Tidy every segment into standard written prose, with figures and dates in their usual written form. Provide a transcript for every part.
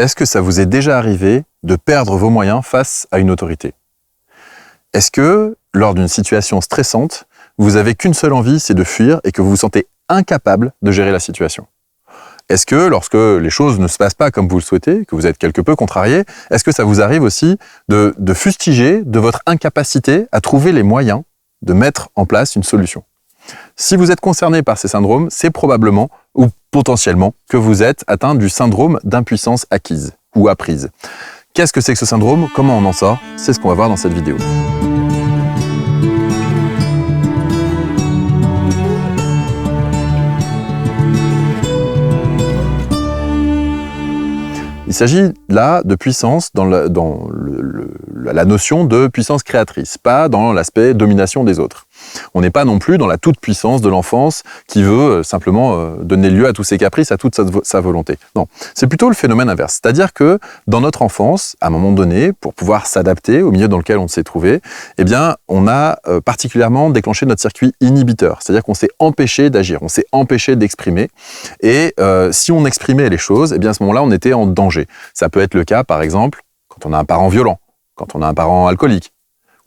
Est-ce que ça vous est déjà arrivé de perdre vos moyens face à une autorité? Est-ce que, lors d'une situation stressante, vous avez qu'une seule envie, c'est de fuir et que vous vous sentez incapable de gérer la situation? Est-ce que, lorsque les choses ne se passent pas comme vous le souhaitez, que vous êtes quelque peu contrarié, est-ce que ça vous arrive aussi de fustiger de votre incapacité à trouver les moyens de mettre en place une solution? Si vous êtes concerné par ces syndromes, c'est probablement ou potentiellement que vous êtes atteint du syndrome d'impuissance acquise ou apprise. Qu'est-ce que c'est que ce syndrome? Comment on en sort? C'est ce qu'on va voir dans cette vidéo. Il s'agit là de puissance dans la notion de puissance créatrice, pas dans l'aspect domination des autres. On n'est pas non plus dans la toute-puissance de l'enfance qui veut simplement donner lieu à tous ses caprices, à toute sa volonté. Non, c'est plutôt le phénomène inverse. C'est-à-dire que dans notre enfance, à un moment donné, pour pouvoir s'adapter au milieu dans lequel on s'est trouvé, eh bien, on a particulièrement déclenché notre circuit inhibiteur. C'est-à-dire qu'on s'est empêché d'agir, on s'est empêché d'exprimer. Et si on exprimait les choses, eh bien, à ce moment-là, on était en danger. Ça peut être le cas, par exemple, quand on a un parent violent, quand on a un parent alcoolique.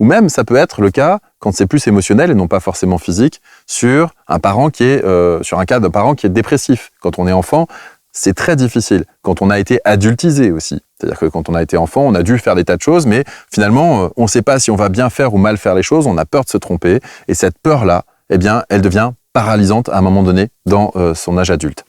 Ou même, ça peut être le cas quand c'est plus émotionnel et non pas forcément physique, sur un parent qui est, sur un cas d'un parent qui est dépressif. Quand on est enfant, c'est très difficile. Quand on a été adultisé aussi. C'est-à-dire que quand on a été enfant, on a dû faire des tas de choses, mais finalement, on ne sait pas si on va bien faire ou mal faire les choses, on a peur de se tromper. Et cette peur-là, eh bien, elle devient paralysante à un moment donné dans son âge adulte.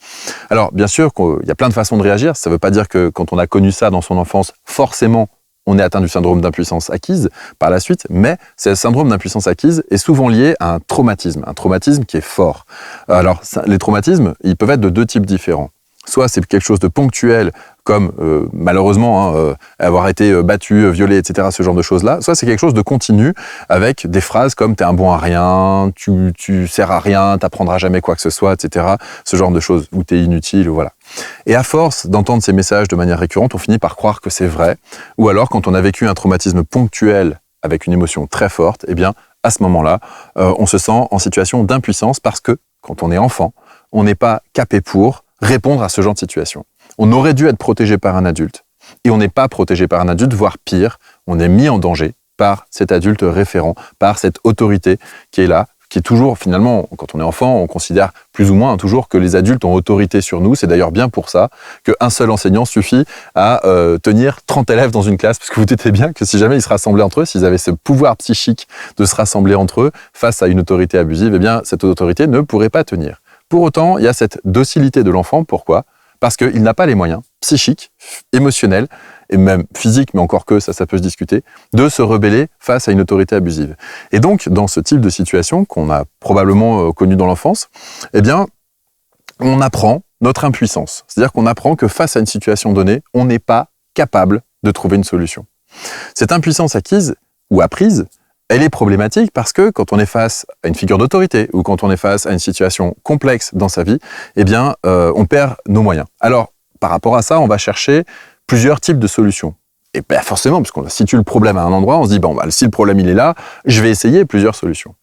Alors, bien sûr, il y a plein de façons de réagir. Ça ne veut pas dire que quand on a connu ça dans son enfance, forcément, on est atteint du syndrome d'impuissance acquise par la suite, mais ce syndrome d'impuissance acquise est souvent lié à un traumatisme qui est fort. Alors, les traumatismes, ils peuvent être de deux types différents. Soit c'est quelque chose de ponctuel, comme malheureusement avoir été battu, violé, etc., ce genre de choses-là. Soit c'est quelque chose de continu, avec des phrases comme « t'es un bon à rien »,« tu sers à rien, t'apprendras jamais quoi que ce soit », etc., ce genre de choses, ou « t'es inutile », voilà. Et à force d'entendre ces messages de manière récurrente, on finit par croire que c'est vrai. Ou alors, quand on a vécu un traumatisme ponctuel avec une émotion très forte, eh bien, à ce moment-là, on se sent en situation d'impuissance parce que, quand on est enfant, on n'est pas capé pour répondre à ce genre de situation. On aurait dû être protégé par un adulte. Et on n'est pas protégé par un adulte, voire pire, on est mis en danger par cet adulte référent, par cette autorité qui est là, qui est toujours, finalement, quand on est enfant, on considère plus ou moins toujours que les adultes ont autorité sur nous. C'est d'ailleurs bien pour ça qu'un seul enseignant suffit à tenir 30 élèves dans une classe, parce que vous doutez bien que si jamais ils se rassemblaient entre eux, s'ils avaient ce pouvoir psychique de se rassembler entre eux face à une autorité abusive, eh bien, cette autorité ne pourrait pas tenir. Pour autant, il y a cette docilité de l'enfant. Pourquoi? Parce qu'il n'a pas les moyens psychiques, émotionnels, et même physiques, mais encore que ça peut se discuter, de se rebeller face à une autorité abusive. Et donc, dans ce type de situation qu'on a probablement connu dans l'enfance, eh bien, on apprend notre impuissance. C'est-à-dire qu'on apprend que face à une situation donnée, on n'est pas capable de trouver une solution. Cette impuissance acquise ou apprise, elle est problématique parce que quand on est face à une figure d'autorité ou quand on est face à une situation complexe dans sa vie, eh bien, on perd nos moyens. Alors, par rapport à ça, on va chercher plusieurs types de solutions. Et bien forcément, parce qu'on situe le problème à un endroit, on se dit, bon, bah, si le problème il est là, je vais essayer plusieurs solutions.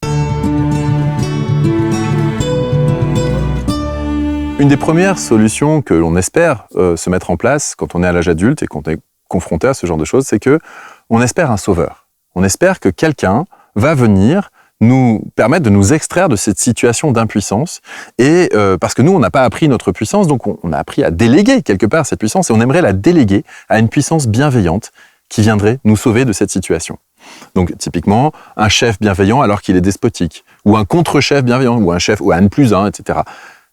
Une des premières solutions que l'on espère se mettre en place quand on est à l'âge adulte et quand on est confronté à ce genre de choses, c'est que on espère un sauveur. On espère que quelqu'un va venir nous permettre de nous extraire de cette situation d'impuissance. Et parce que nous, on n'a pas appris notre puissance, donc on a appris à déléguer quelque part cette puissance et on aimerait la déléguer à une puissance bienveillante qui viendrait nous sauver de cette situation. Donc typiquement, un chef bienveillant alors qu'il est despotique, ou un contre-chef bienveillant, ou un chef, ou un N+1, etc.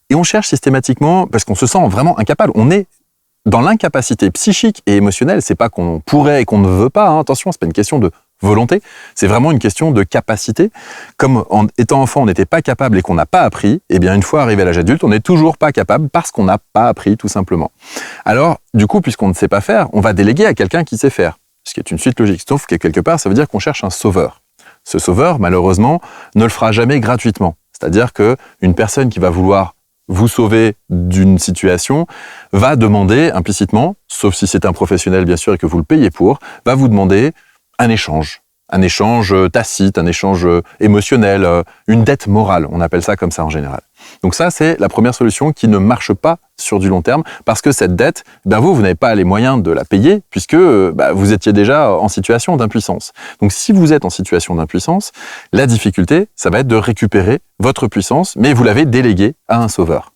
Et on cherche systématiquement, parce qu'on se sent vraiment incapable, on est dans l'incapacité psychique et émotionnelle, c'est pas qu'on pourrait et qu'on ne veut pas, hein, attention, c'est pas une question de volonté, c'est vraiment une question de capacité. Comme en étant enfant, on n'était pas capable et qu'on n'a pas appris, eh bien une fois arrivé à l'âge adulte, on n'est toujours pas capable parce qu'on n'a pas appris, tout simplement. Alors, du coup, puisqu'on ne sait pas faire, on va déléguer à quelqu'un qui sait faire, ce qui est une suite logique. Sauf que quelque part, ça veut dire qu'on cherche un sauveur. Ce sauveur, malheureusement, ne le fera jamais gratuitement. C'est-à-dire qu'une personne qui va vouloir vous sauver d'une situation va demander implicitement, sauf si c'est un professionnel bien sûr et que vous le payez pour, va vous demander un échange tacite, un échange émotionnel, une dette morale, on appelle ça comme ça en général. Donc ça, c'est la première solution qui ne marche pas sur du long terme, parce que cette dette, vous n'avez pas les moyens de la payer, puisque vous étiez déjà en situation d'impuissance. Donc si vous êtes en situation d'impuissance, la difficulté, ça va être de récupérer votre puissance, mais vous l'avez déléguée à un sauveur.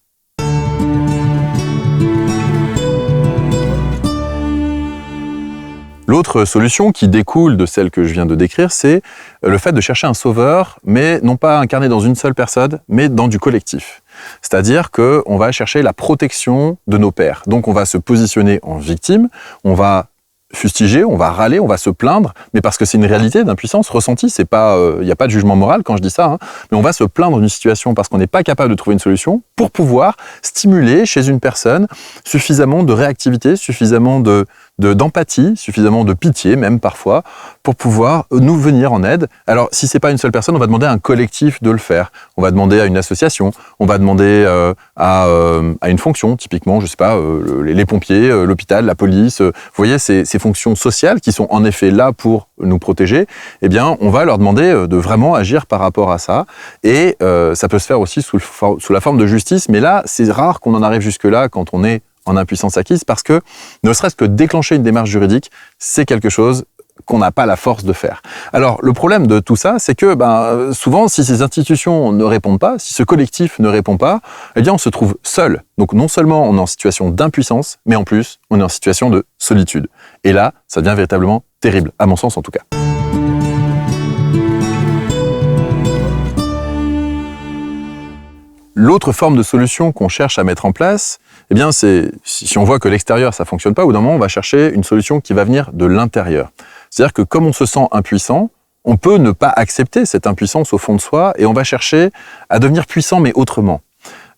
L'autre solution qui découle de celle que je viens de décrire, c'est le fait de chercher un sauveur, mais non pas incarné dans une seule personne, mais dans du collectif. C'est-à-dire qu'on va chercher la protection de nos pairs. Donc on va se positionner en victime, on va fustiger, on va râler, on va se plaindre, mais parce que c'est une réalité d'impuissance ressentie, c'est pas, y a pas de jugement moral quand je dis ça, mais on va se plaindre d'une situation parce qu'on n'est pas capable de trouver une solution pour pouvoir stimuler chez une personne suffisamment de réactivité, suffisamment d'empathie, suffisamment de pitié même parfois, pour pouvoir nous venir en aide. Alors si c'est pas une seule personne, on va demander à un collectif de le faire. On va demander à une association, on va demander à une fonction, typiquement, je sais pas, les pompiers, l'hôpital, la police. Vous voyez, ces fonctions sociales qui sont en effet là pour nous protéger, eh bien, on va leur demander de vraiment agir par rapport à ça. Et ça peut se faire aussi sous la forme de justice, mais là, c'est rare qu'on en arrive jusque-là quand on est en impuissance acquise, parce que ne serait-ce que déclencher une démarche juridique, c'est quelque chose qu'on n'a pas la force de faire. Alors, le problème de tout ça, c'est que souvent, si ces institutions ne répondent pas, si ce collectif ne répond pas, eh bien, on se trouve seul. Donc, non seulement on est en situation d'impuissance, mais en plus, on est en situation de solitude. Et là, ça devient véritablement terrible, à mon sens en tout cas. L'autre forme de solution qu'on cherche à mettre en place, eh bien, c'est si on voit que l'extérieur, ça fonctionne pas, au bout d'un moment, on va chercher une solution qui va venir de l'intérieur. C'est-à-dire que comme on se sent impuissant, on peut ne pas accepter cette impuissance au fond de soi et on va chercher à devenir puissant, mais autrement.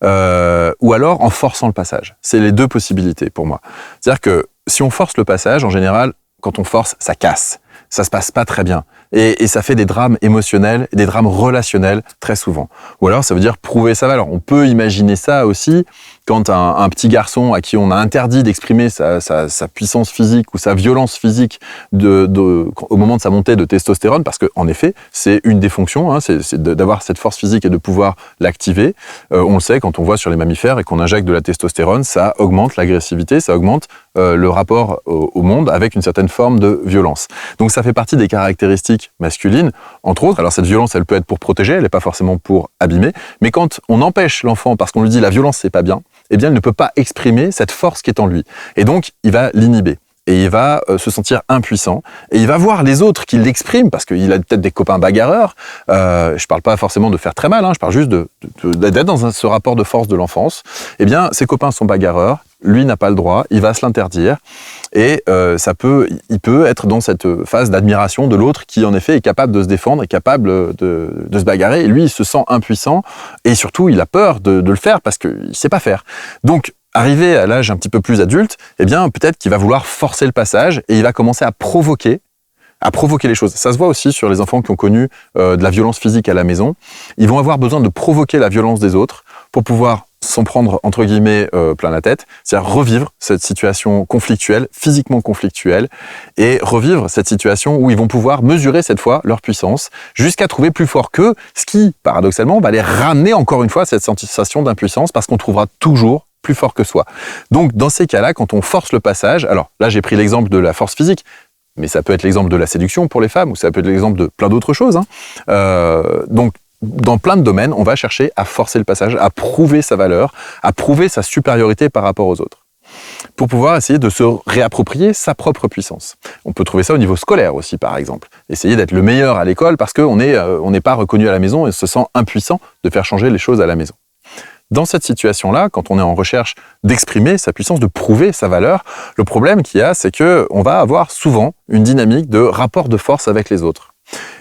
Ou alors en forçant le passage. C'est les deux possibilités pour moi. C'est-à-dire que si on force le passage, en général, quand on force, ça casse. Ça se passe pas très bien. Et ça fait des drames émotionnels, des drames relationnels très souvent. Ou alors ça veut dire prouver sa valeur. On peut imaginer ça aussi quand un petit garçon à qui on a interdit d'exprimer sa puissance physique ou sa violence physique au moment de sa montée de testostérone, parce qu'en effet, c'est une des fonctions, c'est d'avoir cette force physique et de pouvoir l'activer. On le sait, quand on voit sur les mammifères et qu'on injecte de la testostérone, ça augmente l'agressivité, ça augmente le rapport au monde avec une certaine forme de violence. Donc ça fait partie des caractéristiques masculines, entre autres. Alors cette violence, elle peut être pour protéger, elle n'est pas forcément pour abîmer, mais quand on empêche l'enfant parce qu'on lui dit la violence c'est pas bien, eh bien il ne peut pas exprimer cette force qui est en lui. Et donc il va l'inhiber. Et il va se sentir impuissant. Et il va voir les autres qui l'expriment, parce qu'il a peut-être des copains bagarreurs. Je parle pas forcément de faire très mal, je parle juste d'être dans ce rapport de force de l'enfance. Eh bien, ses copains sont bagarreurs, lui n'a pas le droit, il va se l'interdire. Et il peut être dans cette phase d'admiration de l'autre qui, en effet, est capable de se défendre, est capable de se bagarrer. Et lui, il se sent impuissant. Et surtout, il a peur de le faire parce qu'il sait pas faire. Donc, arrivé à l'âge un petit peu plus adulte, eh bien, peut-être qu'il va vouloir forcer le passage et il va commencer à provoquer les choses. Ça se voit aussi sur les enfants qui ont connu de la violence physique à la maison. Ils vont avoir besoin de provoquer la violence des autres pour pouvoir s'en prendre, entre guillemets, plein la tête, c'est-à-dire revivre cette situation conflictuelle, physiquement conflictuelle, et revivre cette situation où ils vont pouvoir mesurer cette fois leur puissance, jusqu'à trouver plus fort qu'eux, ce qui, paradoxalement, va les ramener encore une fois à cette sensation d'impuissance, parce qu'on trouvera toujours plus fort que soi. Donc, dans ces cas-là, quand on force le passage, alors là, j'ai pris l'exemple de la force physique, mais ça peut être l'exemple de la séduction pour les femmes, ou ça peut être l'exemple de plein d'autres choses. Donc, dans plein de domaines, on va chercher à forcer le passage, à prouver sa valeur, à prouver sa supériorité par rapport aux autres, pour pouvoir essayer de se réapproprier sa propre puissance. On peut trouver ça au niveau scolaire aussi, par exemple. Essayer d'être le meilleur à l'école parce qu'on n'est pas reconnu à la maison et se sent impuissant de faire changer les choses à la maison. Dans cette situation-là, quand on est en recherche d'exprimer sa puissance, de prouver sa valeur, le problème qu'il y a, c'est qu'on va avoir souvent une dynamique de rapport de force avec les autres.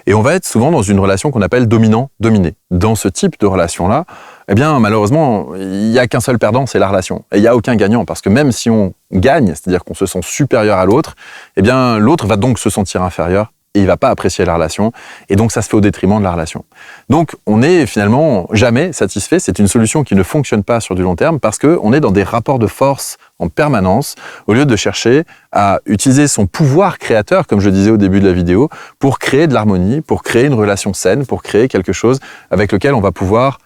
Et on va être souvent dans une relation qu'on appelle dominant-dominé. Dans ce type de relation-là, eh bien, malheureusement, il n'y a qu'un seul perdant, c'est la relation. Et il n'y a aucun gagnant, parce que même si on gagne, c'est-à-dire qu'on se sent supérieur à l'autre, eh bien, l'autre va donc se sentir inférieur et il va pas apprécier la relation, et donc ça se fait au détriment de la relation. Donc on n'est finalement jamais satisfait, c'est une solution qui ne fonctionne pas sur du long terme, parce qu'on est dans des rapports de force en permanence, au lieu de chercher à utiliser son pouvoir créateur, comme je le disais au début de la vidéo, pour créer de l'harmonie, pour créer une relation saine, pour créer quelque chose avec lequel on va pouvoir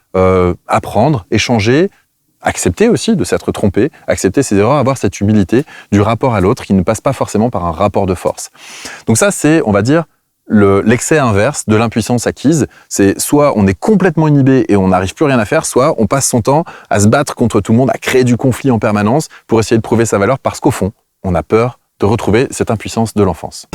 apprendre, échanger, accepter aussi de s'être trompé, accepter ses erreurs, avoir cette humilité du rapport à l'autre qui ne passe pas forcément par un rapport de force. Donc ça, c'est, on va dire, l'excès inverse de l'impuissance acquise. C'est soit on est complètement inhibé et on n'arrive plus rien à faire, soit on passe son temps à se battre contre tout le monde, à créer du conflit en permanence pour essayer de prouver sa valeur parce qu'au fond, on a peur de retrouver cette impuissance de l'enfance.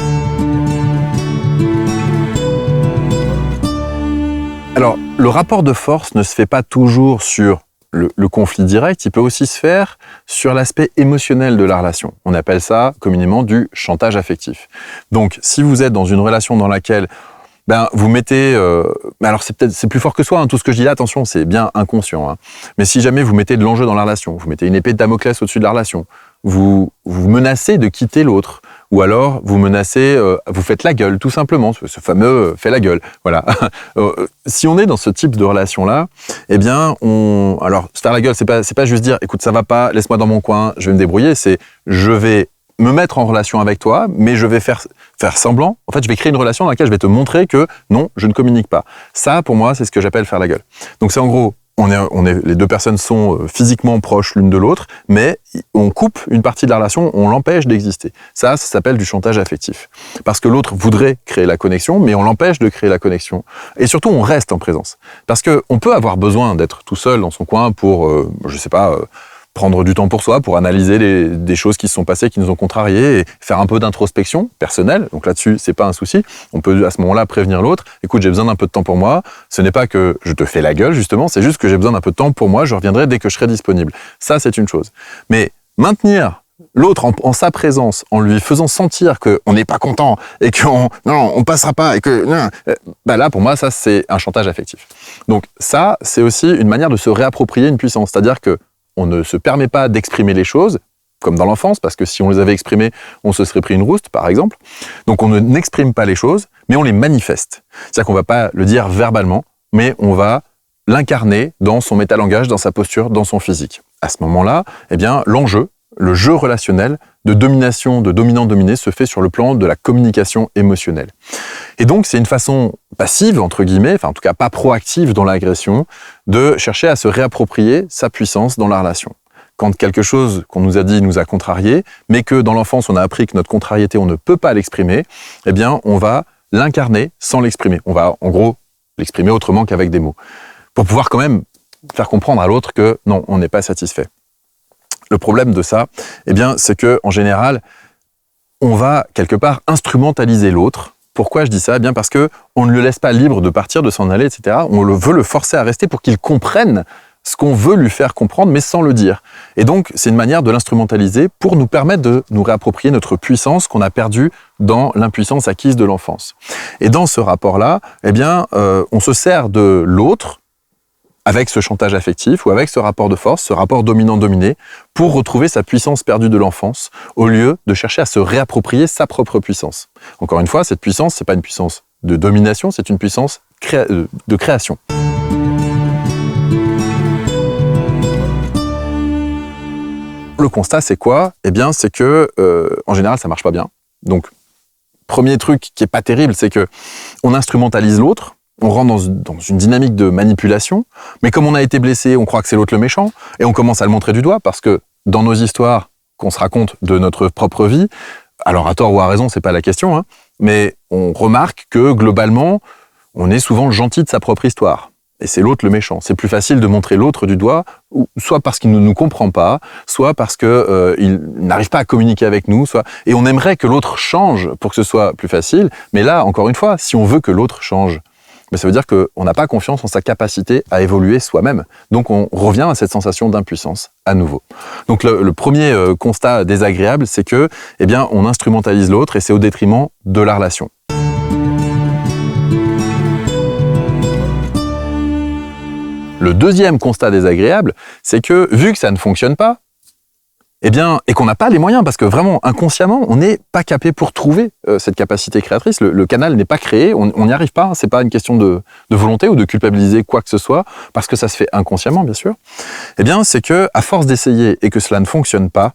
Alors, le rapport de force ne se fait pas toujours sur le conflit direct, il peut aussi se faire sur l'aspect émotionnel de la relation. On appelle ça communément du chantage affectif. Donc, si vous êtes dans une relation dans laquelle vous mettez... alors, c'est plus fort que soi, hein, tout ce que je dis là, attention, c'est bien inconscient. Hein. Mais si jamais vous mettez de l'enjeu dans la relation, vous mettez une épée de Damoclès au-dessus de la relation, vous menacez de quitter l'autre, ou alors vous menacez, vous faites la gueule, tout simplement, ce fameux fait la gueule. Voilà. Si on est dans ce type de relation-là, eh bien, alors se faire la gueule, c'est pas juste dire, écoute, ça va pas, laisse-moi dans mon coin, je vais me débrouiller. C'est, je vais me mettre en relation avec toi, mais je vais faire semblant. En fait, je vais créer une relation dans laquelle je vais te montrer que non, je ne communique pas. Ça, pour moi, c'est ce que j'appelle faire la gueule. Donc c'est en gros, les deux personnes sont physiquement proches l'une de l'autre, mais on coupe une partie de la relation, on l'empêche d'exister. Ça s'appelle du chantage affectif. Parce que l'autre voudrait créer la connexion, mais on l'empêche de créer la connexion. Et surtout, on reste en présence. Parce qu'on peut avoir besoin d'être tout seul dans son coin pour, prendre du temps pour soi, pour analyser des choses qui se sont passées, qui nous ont contrariés, et faire un peu d'introspection personnelle. Donc là-dessus, c'est pas un souci. On peut à ce moment-là prévenir l'autre. Écoute, j'ai besoin d'un peu de temps pour moi. Ce n'est pas que je te fais la gueule, justement. C'est juste que j'ai besoin d'un peu de temps pour moi. Je reviendrai dès que je serai disponible. Ça, c'est une chose. Mais maintenir l'autre en sa présence, en lui faisant sentir qu'on n'est pas content et on passera pas et que là, pour moi, ça, c'est un chantage affectif. Donc ça, c'est aussi une manière de se réapproprier une puissance. C'est-à-dire que on ne se permet pas d'exprimer les choses, comme dans l'enfance, parce que si on les avait exprimées, on se serait pris une rouste, par exemple. Donc on n'exprime pas les choses, mais on les manifeste. C'est-à-dire qu'on ne va pas le dire verbalement, mais on va l'incarner dans son métalangage, dans sa posture, dans son physique. À ce moment-là, eh bien, le jeu relationnel de domination, de dominant-dominé se fait sur le plan de la communication émotionnelle. Et donc, c'est une façon passive, entre guillemets, enfin en tout cas pas proactive dans l'agression, de chercher à se réapproprier sa puissance dans la relation. Quand quelque chose qu'on nous a dit nous a contrarié, mais que dans l'enfance on a appris que notre contrariété on ne peut pas l'exprimer, eh bien on va l'incarner sans l'exprimer. On va en gros l'exprimer autrement qu'avec des mots. Pour pouvoir quand même faire comprendre à l'autre que non, on n'est pas satisfait. Le problème de ça, eh bien, c'est que en général, on va quelque part instrumentaliser l'autre. Pourquoi je dis ça ? Eh bien parce que on ne le laisse pas libre de partir, de s'en aller, etc. On veut le forcer à rester pour qu'il comprenne ce qu'on veut lui faire comprendre, mais sans le dire. Et donc, c'est une manière de l'instrumentaliser pour nous permettre de nous réapproprier notre puissance qu'on a perdue dans l'impuissance acquise de l'enfance. Et dans ce rapport-là, eh bien, on se sert de l'autre avec ce chantage affectif ou avec ce rapport de force, ce rapport dominant-dominé, pour retrouver sa puissance perdue de l'enfance, au lieu de chercher à se réapproprier sa propre puissance. Encore une fois, cette puissance, c'est pas une puissance de domination, c'est une puissance de création. Le constat, c'est quoi ? Eh bien, c'est que, en général, ça marche pas bien. Donc, premier truc qui est pas terrible, c'est que on instrumentalise l'autre. On rentre dans une dynamique de manipulation, mais comme on a été blessé, on croit que c'est l'autre le méchant, et on commence à le montrer du doigt, parce que dans nos histoires qu'on se raconte de notre propre vie, alors à tort ou à raison, c'est pas la question, hein, mais on remarque que globalement, on est souvent le gentil de sa propre histoire. Et c'est l'autre le méchant. C'est plus facile de montrer l'autre du doigt, soit parce qu'il ne nous comprend pas, soit parce qu'il n'arrive pas à communiquer avec nous, et on aimerait que l'autre change pour que ce soit plus facile, mais là, encore une fois, si on veut que l'autre change, mais ça veut dire qu'on n'a pas confiance en sa capacité à évoluer soi-même. Donc on revient à cette sensation d'impuissance à nouveau. Donc le premier constat désagréable, c'est que, eh bien, on instrumentalise l'autre et c'est au détriment de la relation. Le deuxième constat désagréable, c'est que vu que ça ne fonctionne pas, eh bien, et qu'on n'a pas les moyens, parce que vraiment, inconsciemment, on n'est pas capé pour trouver cette capacité créatrice. Le canal n'est pas créé, on n'y arrive pas. Hein, c'est pas une question de volonté ou de culpabiliser quoi que ce soit, parce que ça se fait inconsciemment, bien sûr. Eh bien, c'est que à force d'essayer et que cela ne fonctionne pas,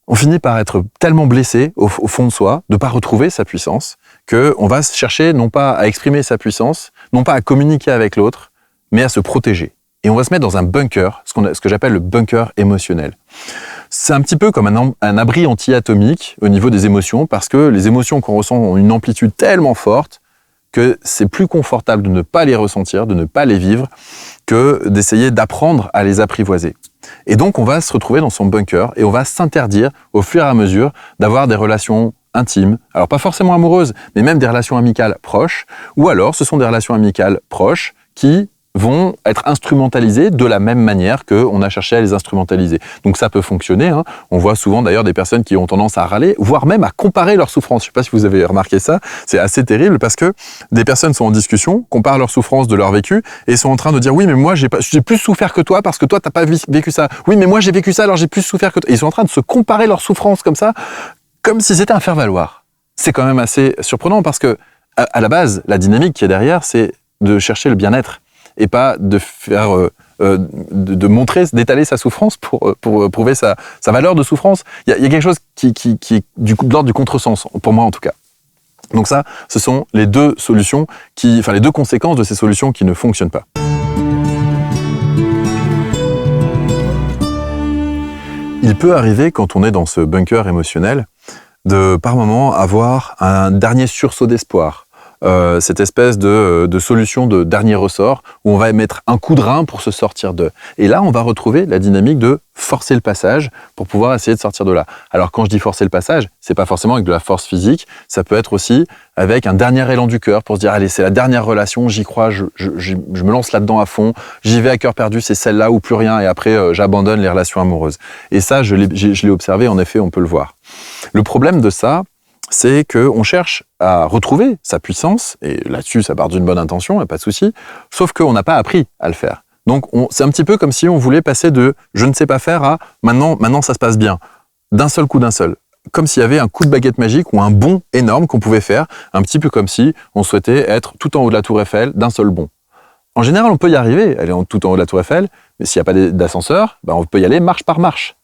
on finit par être tellement blessé au fond de soi, de ne pas retrouver sa puissance, qu'on va chercher non pas à exprimer sa puissance, non pas à communiquer avec l'autre, mais à se protéger. Et on va se mettre dans un bunker, ce que j'appelle le bunker émotionnel. C'est un petit peu comme un abri anti-atomique au niveau des émotions, parce que les émotions qu'on ressent ont une amplitude tellement forte que c'est plus confortable de ne pas les ressentir, de ne pas les vivre, que d'essayer d'apprendre à les apprivoiser. Et donc on va se retrouver dans son bunker et on va s'interdire au fur et à mesure d'avoir des relations intimes, alors pas forcément amoureuses, mais même des relations amicales proches, ou alors ce sont des relations amicales proches qui vont être instrumentalisées de la même manière qu'on a cherché à les instrumentaliser. Donc ça peut fonctionner, hein. On voit souvent d'ailleurs des personnes qui ont tendance à râler, voire même à comparer leurs souffrances. Je ne sais pas si vous avez remarqué ça, c'est assez terrible parce que des personnes sont en discussion, comparent leurs souffrances de leur vécu et sont en train de dire « oui mais moi j'ai plus souffert que toi parce que toi t'as pas vécu ça. Oui mais moi j'ai vécu ça alors j'ai plus souffert que toi. » Et ils sont en train de se comparer leurs souffrances comme ça, comme si c'était un faire-valoir. C'est quand même assez surprenant parce que à la base, la dynamique qui est derrière, c'est de chercher le bien-être et pas de faire, de montrer, d'étaler sa souffrance pour prouver sa valeur de souffrance. Il y a quelque chose qui est de l'ordre du contresens, pour moi en tout cas. Donc ça, ce sont les deux solutions les deux conséquences de ces solutions qui ne fonctionnent pas. Il peut arriver, quand on est dans ce bunker émotionnel, de par moments avoir un dernier sursaut d'espoir. Cette espèce de solution de dernier ressort où on va mettre un coup de rein pour se sortir de. Et là, on va retrouver la dynamique de forcer le passage pour pouvoir essayer de sortir de là. Alors quand je dis forcer le passage, c'est pas forcément avec de la force physique, ça peut être aussi avec un dernier élan du cœur pour se dire allez, c'est la dernière relation, j'y crois, je me lance là-dedans à fond, j'y vais à cœur perdu, c'est celle-là ou plus rien et après j'abandonne les relations amoureuses. Et ça, je l'ai observé, en effet, on peut le voir. Le problème de ça, c'est qu'on cherche à retrouver sa puissance, et là-dessus, ça part d'une bonne intention, il n'y a pas de souci, sauf qu'on n'a pas appris à le faire. Donc, c'est un petit peu comme si on voulait passer de « je ne sais pas faire » à « maintenant ça se passe bien », d'un seul coup, d'un seul. Comme s'il y avait un coup de baguette magique ou un bond énorme qu'on pouvait faire, un petit peu comme si on souhaitait être tout en haut de la tour Eiffel d'un seul bond. En général, on peut y arriver, aller tout en haut de la tour Eiffel, mais s'il n'y a pas d'ascenseur, on peut y aller marche par marche.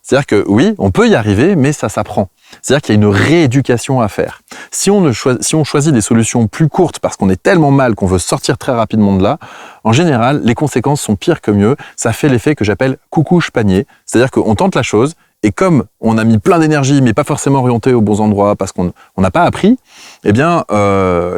C'est-à-dire que oui, on peut y arriver, mais ça s'apprend. C'est-à-dire qu'il y a une rééducation à faire. Si on choisit des solutions plus courtes parce qu'on est tellement mal qu'on veut sortir très rapidement de là, en général, les conséquences sont pires que mieux. Ça fait l'effet que j'appelle coucouche-panier. C'est-à-dire qu'on tente la chose, et comme on a mis plein d'énergie, mais pas forcément orienté aux bons endroits parce qu'on n'a pas appris, eh bien,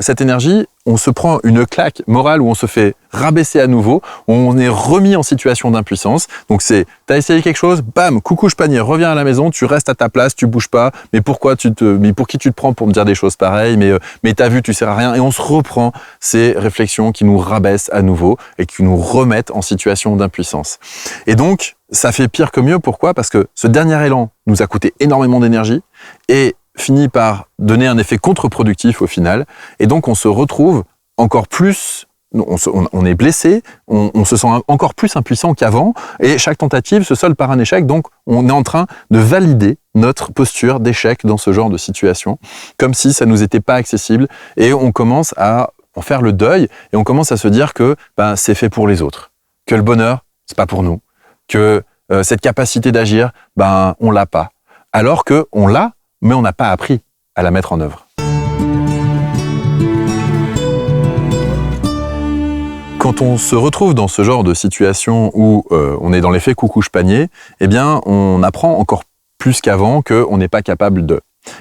cette énergie, on se prend une claque morale où on se fait rabaisser à nouveau, où on est remis en situation d'impuissance. Donc t'as essayé quelque chose, bam, coucouche panier, reviens à la maison, tu restes à ta place, tu bouges pas, mais pour qui tu te prends pour me dire des choses pareilles, mais t'as vu, tu sers à rien, et on se reprend ces réflexions qui nous rabaissent à nouveau et qui nous remettent en situation d'impuissance. Et donc, ça fait pire que mieux, pourquoi ? Parce que ce dernier élan nous a coûté énormément d'énergie et finit par donner un effet contre-productif au final, et donc on se retrouve encore plus, on est blessé, on se sent encore plus impuissant qu'avant, et chaque tentative se solde par un échec, donc on est en train de valider notre posture d'échec dans ce genre de situation, comme si ça nous était pas accessible, et on commence à en faire le deuil, et on commence à se dire que c'est fait pour les autres, que le bonheur, c'est pas pour nous, que cette capacité d'agir, on l'a pas, alors que on l'a, mais on n'a pas appris à la mettre en œuvre. Quand on se retrouve dans ce genre de situation où on est dans l'effet coucouche-panier, eh bien, on apprend encore plus qu'avant qu'on n'est pas capable de.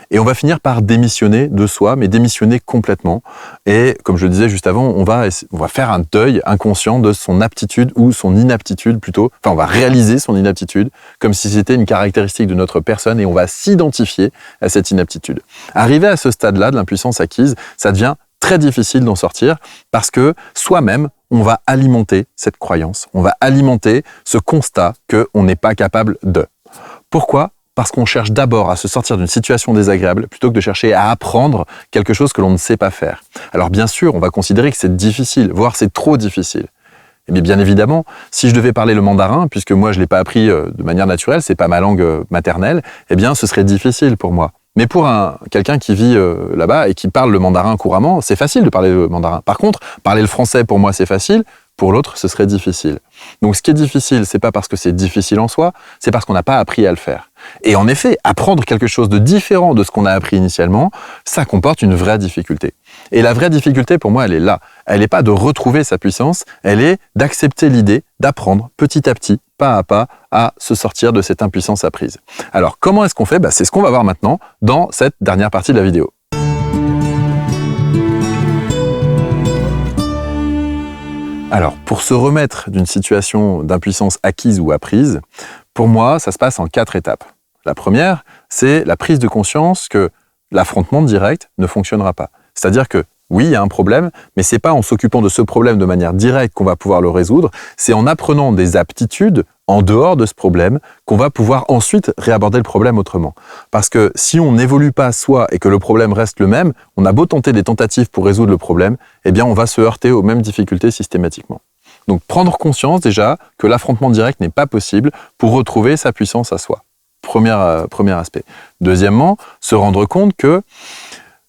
Et on va finir par démissionner de soi, mais démissionner complètement. Et comme je le disais juste avant, on va faire un deuil inconscient de son aptitude ou son inaptitude plutôt. Enfin, on va réaliser son inaptitude comme si c'était une caractéristique de notre personne et on va s'identifier à cette inaptitude. Arrivé à ce stade-là de l'impuissance acquise, ça devient très difficile d'en sortir parce que soi-même, on va alimenter cette croyance, on va alimenter ce constat qu'on n'est pas capable de. Pourquoi ? Parce qu'on cherche d'abord à se sortir d'une situation désagréable plutôt que de chercher à apprendre quelque chose que l'on ne sait pas faire. Alors bien sûr, on va considérer que c'est difficile, voire c'est trop difficile. Et bien évidemment, si je devais parler le mandarin, puisque moi je ne l'ai pas appris de manière naturelle, c'est pas ma langue maternelle, eh bien ce serait difficile pour moi. Mais pour quelqu'un qui vit là-bas et qui parle le mandarin couramment, c'est facile de parler le mandarin. Par contre, parler le français pour moi c'est facile, pour l'autre ce serait difficile. Donc ce qui est difficile, c'est pas parce que c'est difficile en soi, c'est parce qu'on n'a pas appris à le faire. Et en effet, apprendre quelque chose de différent de ce qu'on a appris initialement, ça comporte une vraie difficulté. Et la vraie difficulté, pour moi, elle est là. elle n'est pas de retrouver sa puissance, elle est d'accepter l'idée d'apprendre petit à petit, pas à pas, à se sortir de cette impuissance apprise. Alors, comment est-ce qu'on fait? C'est ce qu'on va voir maintenant dans cette dernière partie de la vidéo. Alors, pour se remettre d'une situation d'impuissance acquise ou apprise, pour moi, ça se passe en 4 étapes. La première, c'est la prise de conscience que l'affrontement direct ne fonctionnera pas. C'est-à-dire que, oui, il y a un problème, mais c'est pas en s'occupant de ce problème de manière directe qu'on va pouvoir le résoudre, c'est en apprenant des aptitudes en dehors de ce problème qu'on va pouvoir ensuite réaborder le problème autrement. Parce que si on n'évolue pas soi et que le problème reste le même, on a beau tenter des tentatives pour résoudre le problème, eh bien on va se heurter aux mêmes difficultés systématiquement. Donc prendre conscience déjà que l'affrontement direct n'est pas possible pour retrouver sa puissance à soi. Premier aspect. Deuxièmement, se rendre compte que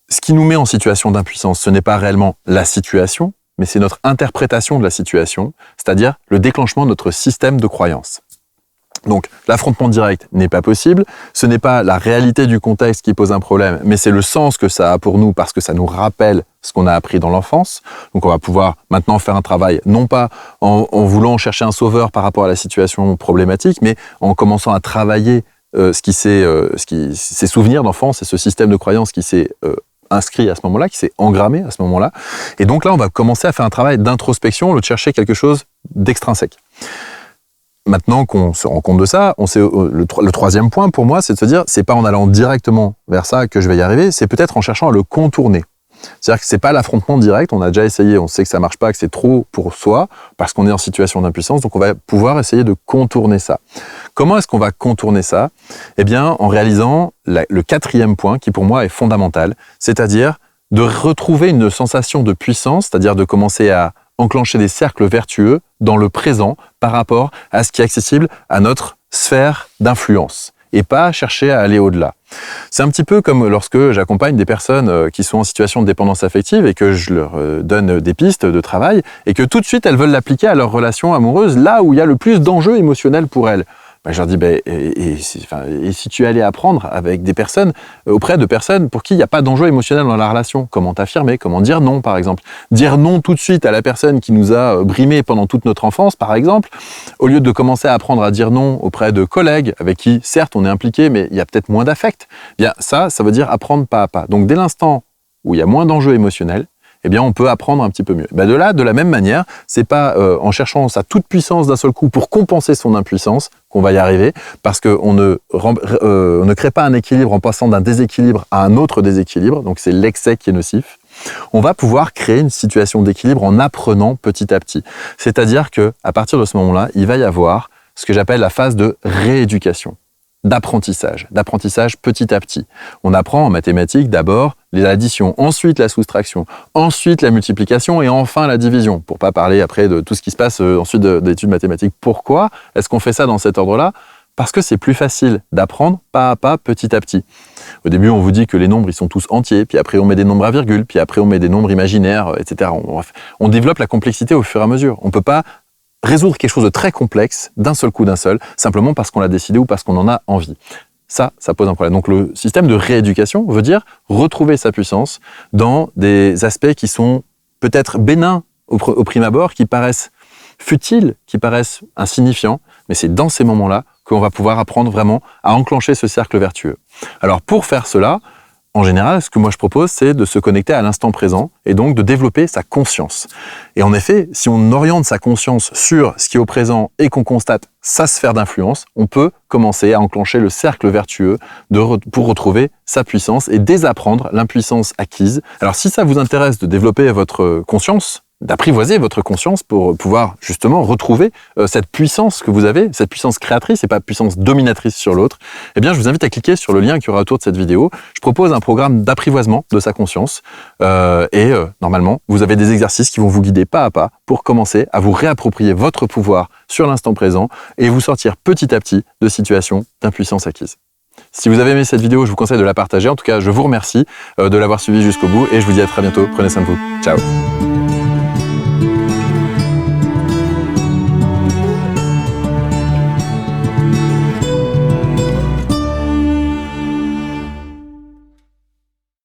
ce qui nous met en situation d'impuissance, ce n'est pas réellement la situation, mais c'est notre interprétation de la situation, c'est-à-dire le déclenchement de notre système de croyance. Donc, l'affrontement direct n'est pas possible, ce n'est pas la réalité du contexte qui pose un problème, mais c'est le sens que ça a pour nous parce que ça nous rappelle ce qu'on a appris dans l'enfance. Donc, on va pouvoir maintenant faire un travail, non pas en voulant chercher un sauveur par rapport à la situation problématique, mais en commençant à travailler ces souvenirs d'enfance et ce système de croyance qui s'est inscrit à ce moment-là, qui s'est engrammé à ce moment-là. Et donc là, on va commencer à faire un travail d'introspection, au lieu de chercher quelque chose d'extrinsèque. Maintenant qu'on se rend compte de ça, le troisième point pour moi, c'est de se dire, c'est pas en allant directement vers ça que je vais y arriver, c'est peut-être en cherchant à le contourner. C'est-à-dire que c'est pas l'affrontement direct, on a déjà essayé, on sait que ça marche pas, que c'est trop pour soi, parce qu'on est en situation d'impuissance, donc on va pouvoir essayer de contourner ça. Comment est-ce qu'on va contourner ça? Eh bien, en réalisant le 4e point, qui pour moi est fondamental, c'est-à-dire de retrouver une sensation de puissance, c'est-à-dire de commencer à enclencher des cercles vertueux dans le présent par rapport à ce qui est accessible à notre sphère d'influence, et pas chercher à aller au-delà. C'est un petit peu comme lorsque j'accompagne des personnes qui sont en situation de dépendance affective et que je leur donne des pistes de travail et que tout de suite elles veulent l'appliquer à leur relation amoureuse, là où il y a le plus d'enjeux émotionnels pour elles. Je leur dis, et si tu allais apprendre avec des personnes, auprès de personnes pour qui il n'y a pas d'enjeu émotionnel dans la relation, comment t'affirmer, comment dire non par exemple. Dire non tout de suite à la personne qui nous a brimés pendant toute notre enfance par exemple, au lieu de commencer à apprendre à dire non auprès de collègues avec qui certes on est impliqué mais il y a peut-être moins d'affect, bien ça veut dire apprendre pas à pas. Donc dès l'instant où il y a moins d'enjeux émotionnels, eh bien, on peut apprendre un petit peu mieux. De la même manière, c'est pas en cherchant sa toute puissance d'un seul coup pour compenser son impuissance qu'on va y arriver, parce qu'on ne crée pas un équilibre en passant d'un déséquilibre à un autre déséquilibre, donc c'est l'excès qui est nocif. On va pouvoir créer une situation d'équilibre en apprenant petit à petit. C'est-à-dire que à partir de ce moment-là, il va y avoir ce que j'appelle la phase de rééducation. D'apprentissage petit à petit. On apprend en mathématiques d'abord l'addition, ensuite la soustraction, ensuite la multiplication et enfin la division, pour pas parler après de tout ce qui se passe ensuite d'études mathématiques. Pourquoi est-ce qu'on fait ça dans cet ordre-là? Parce que c'est plus facile d'apprendre pas à pas, petit à petit. Au début, on vous dit que les nombres, ils sont tous entiers, puis après on met des nombres à virgule, puis après on met des nombres imaginaires, etc. On développe la complexité au fur et à mesure. On peut pas résoudre quelque chose de très complexe d'un seul coup, simplement parce qu'on l'a décidé ou parce qu'on en a envie. Ça pose un problème. Donc le système de rééducation veut dire retrouver sa puissance dans des aspects qui sont peut-être bénins au prime abord, qui paraissent futiles, qui paraissent insignifiants, mais c'est dans ces moments-là qu'on va pouvoir apprendre vraiment à enclencher ce cercle vertueux. Alors pour faire cela, en général, ce que moi je propose, c'est de se connecter à l'instant présent et donc de développer sa conscience. Et en effet, si on oriente sa conscience sur ce qui est au présent et qu'on constate sa sphère d'influence, on peut commencer à enclencher le cercle vertueux pour retrouver sa puissance et désapprendre l'impuissance acquise. Alors si ça vous intéresse de développer votre conscience, d'apprivoiser votre conscience pour pouvoir justement retrouver cette puissance que vous avez, cette puissance créatrice et pas puissance dominatrice sur l'autre, eh bien je vous invite à cliquer sur le lien qui aura autour de cette vidéo. Je propose un programme d'apprivoisement de sa conscience normalement vous avez des exercices qui vont vous guider pas à pas pour commencer à vous réapproprier votre pouvoir sur l'instant présent et vous sortir petit à petit de situations d'impuissance acquise. Si vous avez aimé cette vidéo, je vous conseille de la partager. En tout cas, je vous remercie de l'avoir suivi jusqu'au bout et je vous dis à très bientôt. Prenez soin de vous. Ciao.